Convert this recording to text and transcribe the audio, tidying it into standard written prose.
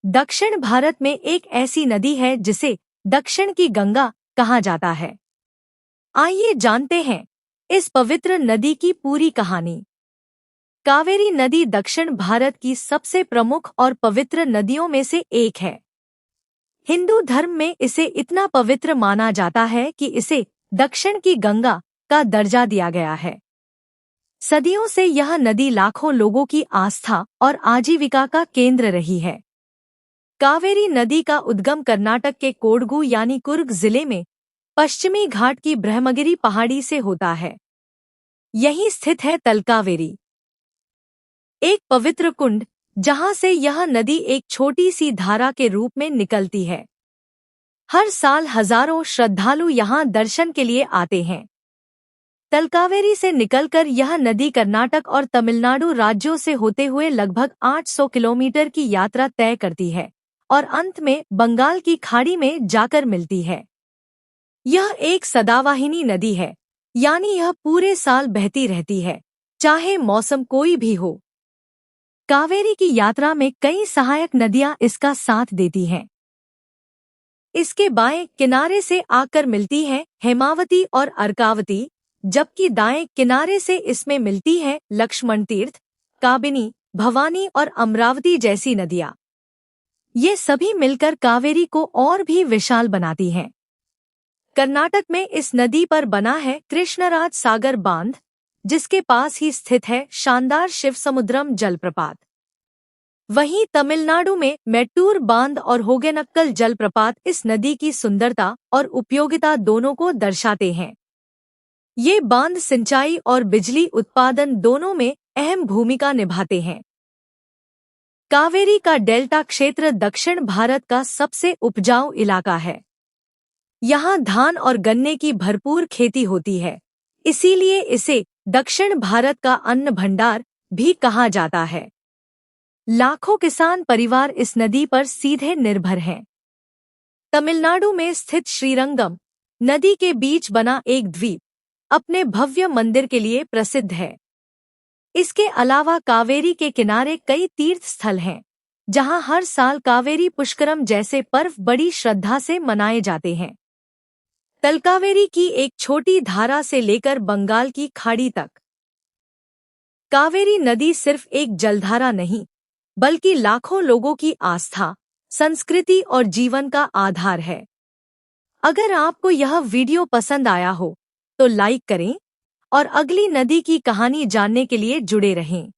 दक्षिण भारत में एक ऐसी नदी है जिसे दक्षिण की गंगा कहा जाता है। आइए जानते हैं इस पवित्र नदी की पूरी कहानी। कावेरी नदी दक्षिण भारत की सबसे प्रमुख और पवित्र नदियों में से एक है। हिंदू धर्म में इसे इतना पवित्र माना जाता है कि इसे दक्षिण की गंगा का दर्जा दिया गया है। सदियों से यह नदी लाखों लोगों की आस्था और आजीविका का केंद्र रही है। कावेरी नदी का उद्गम कर्नाटक के कोडगु यानी कुर्ग जिले में पश्चिमी घाट की ब्रह्मगिरी पहाड़ी से होता है। यहीं स्थित है तलकावेरी, एक पवित्र कुंड जहां से यह नदी एक छोटी सी धारा के रूप में निकलती है। हर साल हजारों श्रद्धालु यहां दर्शन के लिए आते हैं। तलकावेरी से निकलकर यह नदी कर्नाटक और तमिलनाडु राज्यों से होते हुए लगभग 800 किलोमीटर की यात्रा तय करती है और अंत में बंगाल की खाड़ी में जाकर मिलती है। यह एक सदावाहिनी नदी है, यानी यह पूरे साल बहती रहती है, चाहे मौसम कोई भी हो। कावेरी की यात्रा में कई सहायक नदियां इसका साथ देती हैं। इसके बाएं किनारे से आकर मिलती हैं हेमावती और अर्कावती, जबकि दाएं किनारे से इसमें मिलती हैं लक्ष्मण तीर्थ, काबिनी, भवानी और अमरावती जैसी नदियां। ये सभी मिलकर कावेरी को और भी विशाल बनाती हैं। कर्नाटक में इस नदी पर बना है कृष्णराज सागर बांध, जिसके पास ही स्थित है शानदार शिवसमुद्रम जलप्रपात। वहीं तमिलनाडु में मेट्टूर बांध और होगेनक्कल जलप्रपात इस नदी की सुंदरता और उपयोगिता दोनों को दर्शाते हैं। ये बांध सिंचाई और बिजली उत्पादन दोनों में अहम भूमिका निभाते हैं। कावेरी का डेल्टा क्षेत्र दक्षिण भारत का सबसे उपजाऊ इलाका है। यहाँ धान और गन्ने की भरपूर खेती होती है, इसीलिए इसे दक्षिण भारत का अन्न भंडार भी कहा जाता है। लाखों किसान परिवार इस नदी पर सीधे निर्भर हैं। तमिलनाडु में स्थित श्रीरंगम नदी के बीच बना एक द्वीप अपने भव्य मंदिर के लिए प्रसिद्ध है। इसके अलावा कावेरी के किनारे कई तीर्थ स्थल हैं, जहां हर साल कावेरी पुष्करम जैसे पर्व बड़ी श्रद्धा से मनाए जाते हैं। तलकावेरी की एक छोटी धारा से लेकर बंगाल की खाड़ी तक कावेरी नदी सिर्फ एक जलधारा नहीं, बल्कि लाखों लोगों की आस्था, संस्कृति और जीवन का आधार है। अगर आपको यह वीडियो पसंद आया हो तो लाइक करें और अगली नदी की कहानी जानने के लिए जुड़े रहें।